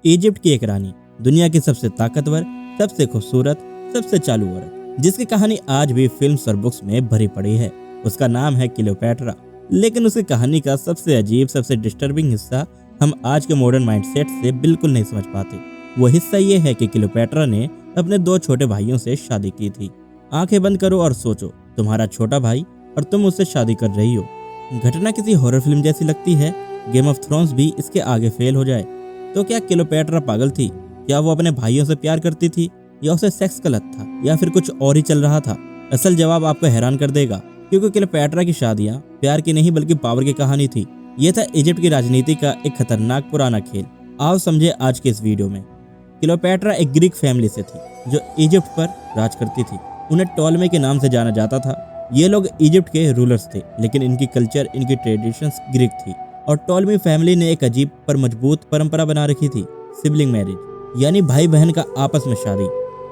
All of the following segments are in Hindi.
इजिप्ट की एक रानी, दुनिया की सबसे ताकतवर, सबसे खूबसूरत, सबसे चालू औरत, जिसकी कहानी आज भी फिल्म्स और बुक्स में भरी पड़ी है। उसका नाम है क्लियोपैट्रा। लेकिन उसकी कहानी का सबसे अजीब, सबसे डिस्टर्बिंग हिस्सा हम आज के मॉडर्न माइंडसेट से बिल्कुल नहीं समझ पाते। वो हिस्सा ये है कि क्लियोपैट्रा ने अपने दो छोटे भाइयों से शादी की थी। आंखें बंद करो और सोचो, तुम्हारा छोटा भाई और तुम उससे शादी कर रही हो। घटना किसी हॉरर फिल्म जैसी लगती है। गेम ऑफ थ्रोन्स भी इसके आगे फेल हो जाए। तो क्या क्लियोपैट्रा पागल थी? क्या वो अपने भाइयों से प्यार करती थी, या उसे सेक्स का लत था, या फिर कुछ और ही चल रहा था? असल जवाब आपको हैरान कर देगा, क्योंकि क्लियोपैट्रा की शादियां प्यार की नहीं बल्कि पावर की कहानी थी। यह था इजिप्ट की राजनीति का एक खतरनाक पुराना खेल। आओ समझे आज के इस वीडियो में। क्लियोपैट्रा एक ग्रीक फैमिली से थी जो इजिप्ट पर राज करती थी। उन्हें टॉलमे के नाम से जाना जाता था। ये लोग इजिप्ट के रूलर्स थे, लेकिन इनकी कल्चर, इनकी ट्रेडिशंस ग्रीक थी। और टॉलमी फैमिली ने एक अजीब पर मजबूत परंपरा बना रखी थी, सिबलिंग मैरिज, यानी भाई बहन का आपस में शादी।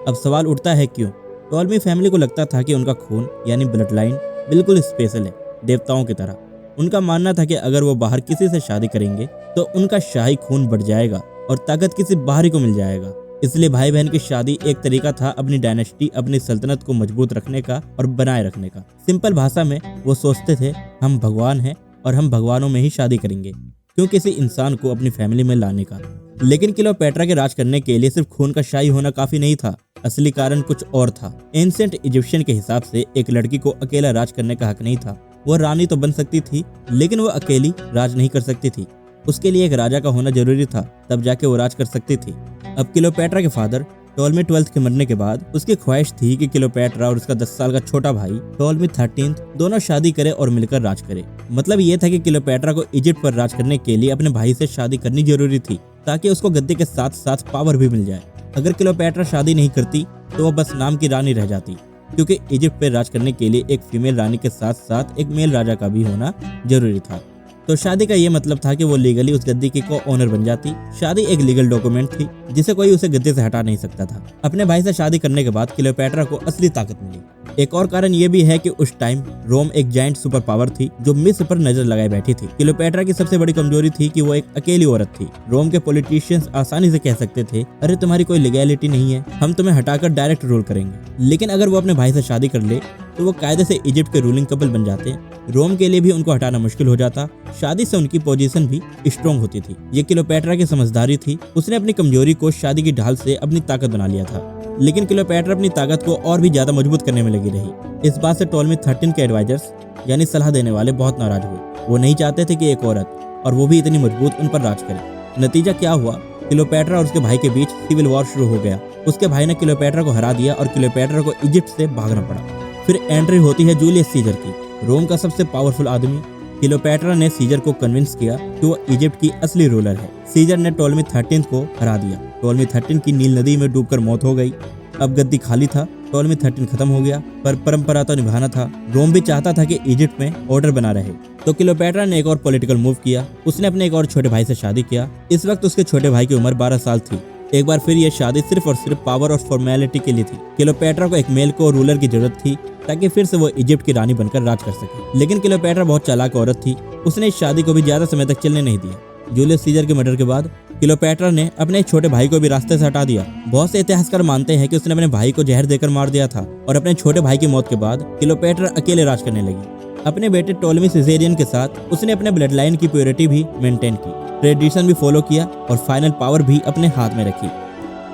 अब सवाल उठता है क्यों? टॉलमी फैमिली को लगता था कि उनका खून यानी ब्लड लाइन बिल्कुल स्पेशल है, देवताओं की तरह। उनका मानना था कि अगर वो बाहर किसी से शादी करेंगे तो उनका शाही खून बढ़ जाएगा और ताकत किसी बाहरी को मिल जाएगा। इसलिए भाई बहन की शादी एक तरीका था अपनी डायनेस्टी, अपनी सल्तनत को मजबूत रखने का और बनाए रखने का। सिंपल भाषा में वो सोचते थे, हम भगवान हैं और हम भगवानों में ही शादी करेंगे, क्यों किसी इंसान को अपनी फैमिली में लाने का। लेकिन क्लियोपैट्रा के राज करने के लिए सिर्फ खून का शाही होना काफी नहीं था। असली कारण कुछ और था। एंशिएंट इजिप्शियन के हिसाब से एक लड़की को अकेला राज करने का हक नहीं था। वो रानी तो बन सकती थी, लेकिन वो अकेली राज नहीं कर सकती थी। उसके लिए एक राजा का होना जरूरी था, तब जाके वो राज कर सकती थी। अब क्लियोपैट्रा के फादर टॉलमी 12th के मरने के बाद उसकी ख्वाहिश थी कि क्लियोपैट्रा और उसका 10 साल का छोटा भाई टॉलमी 13th दोनों शादी करे और मिलकर राज करे। मतलब ये था कि क्लियोपैट्रा को इजिप्ट पर राज करने के लिए अपने भाई से शादी करनी जरूरी थी, ताकि उसको गद्दी के साथ साथ पावर भी मिल जाए। अगर क्लियोपैट्रा शादी नहीं करती तो वो बस नाम की रानी रह जाती, क्योंकि इजिप्ट पर राज करने के लिए एक फीमेल रानी के साथ साथ एक मेल राजा का भी होना जरूरी था। तो शादी का ये मतलब था कि वो लीगली उस गद्दी की को ओनर बन जाती। शादी एक लीगल डॉक्यूमेंट थी जिसे कोई उसे गद्दी से हटा नहीं सकता था। अपने भाई से शादी करने के बाद क्लियोपैट्रा को असली ताकत मिली। एक और कारण ये भी है कि उस टाइम रोम एक जायंट सुपर पावर थी जो मिस्र पर नजर लगाए बैठी थी। क्लियोपैट्रा की सबसे बड़ी कमजोरी थी कि वो एक अकेली औरत थी। रोम के पॉलिटिशियंस आसानी से कह सकते थे, अरे तुम्हारी कोई लीगैलिटी नहीं है, हम तुम्हें हटाकर डायरेक्ट रूल करेंगे। लेकिन अगर वो अपने भाई से शादी कर ले तो वो कायदे से इजिप्ट के रूलिंग कपल बन जाते। रोम के लिए भी उनको हटाना मुश्किल हो जाता। शादी से उनकी पोजीशन भी स्ट्रॉन्ग होती थी। ये क्लियोपैट्रा की समझदारी थी। उसने अपनी कमजोरी को शादी की ढाल से अपनी ताकत बना लिया था। लेकिन क्लियोपैट्रा अपनी ताकत को और भी ज्यादा मजबूत करने में लगी रही। इस बात से टॉलमी 13 के एडवाइजर्स यानी सलाह देने वाले बहुत नाराज हुए। वो नहीं चाहते थे कि एक औरत, और वो भी इतनी मजबूत, उन पर राज करे। नतीजा क्या हुआ? क्लियोपैट्रा और उसके भाई के बीच सिविल वॉर शुरू हो गया। उसके भाई ने क्लियोपैट्रा को हरा दिया और क्लियोपैट्रा को इजिप्ट से भागना पड़ा। फिर एंट्री होती है जूलियस सीजर की, रोम का सबसे पावरफुल आदमी। क्लियोपैट्रा ने सीजर को कन्विंस किया कि वो इजिप्ट की असली रूलर है। सीजर ने टॉलमी 13 को हरा दिया। टॉलमी 13 की नील नदी में डूबकर मौत हो गई। अब गद्दी खाली था। टॉलमी 13 खत्म हो गया, पर परंपरा तो निभाना था। रोम भी चाहता था कि इजिप्ट में ऑर्डर बना रहे। तो क्लियोपैट्रा ने एक और पॉलिटिकल मूव किया। उसने अपने एक और छोटे भाई से शादी किया। इस वक्त उसके छोटे भाई की उम्र 12 साल थी। एक बार फिर यह शादी सिर्फ और सिर्फ पावर और फॉर्मेलिटी के लिए थी। क्लियोपैट्रा को एक मेल को रूलर की जरूरत थी, ताकि फिर से वो इजिप्ट की रानी बनकर राज कर सके। लेकिन क्लियोपैट्रा बहुत चालाक औरत थी। उसने इस शादी को भी ज्यादा समय तक चलने नहीं दिया। जूलियस सीजर के मर्डर के बाद क्लियोपैट्रा ने अपने एक छोटे भाई को भी रास्ते से हटा दिया। बहुत से इतिहासकार मानते हैं कि उसने अपने भाई को जहर देकर मार दिया था। और अपने छोटे भाई की मौत के बाद क्लियोपैट्रा अकेले राज करने लगी। अपने बेटे टॉलमी सिजेरियन के साथ उसने अपने ब्लड लाइन की प्योरिटी भी मेंटेन की, ट्रेडिशन भी फॉलो किया और फाइनल पावर भी अपने हाथ में रखी।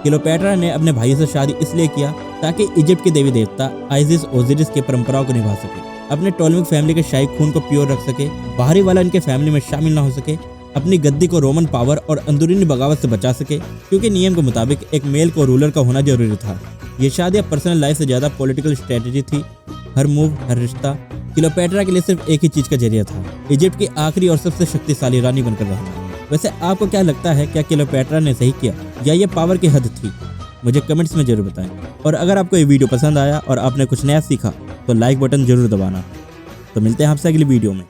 क्लियोपैट्रा ने अपने भाई से शादी इसलिए किया ताकि इजिप्ट के देवी देवता आइसिस ओजिरिस की परंपराओं को निभा सके, अपने टॉलमिक फैमिली के शाही खून को प्योर रख सके, बाहरी वाला इनके फैमिली में शामिल ना हो सके, अपनी गद्दी को रोमन पावर और अंदरूनी बगावत से बचा सके, क्योंकि नियम के मुताबिक एक मेल को रूलर का होना जरूरी था। ये शादी अब पर्सनल लाइफ से ज्यादा पॉलिटिकल स्ट्रेटेजी थी। हर मूव, हर रिश्ता क्लियोपैट्रा के लिए सिर्फ एक ही चीज का जरिया था, इजिप्ट की आखिरी और सबसे शक्तिशाली रानी बनकर रहना। वैसे आपको क्या लगता है, क्या क्लियोपैट्रा ने सही किया या ये पावर की हद थी? मुझे कमेंट्स में जरूर बताएं। और अगर आपको ये वीडियो पसंद आया और आपने कुछ नया सीखा तो लाइक बटन जरूर दबाना। तो मिलते हैं आपसे अगली वीडियो में।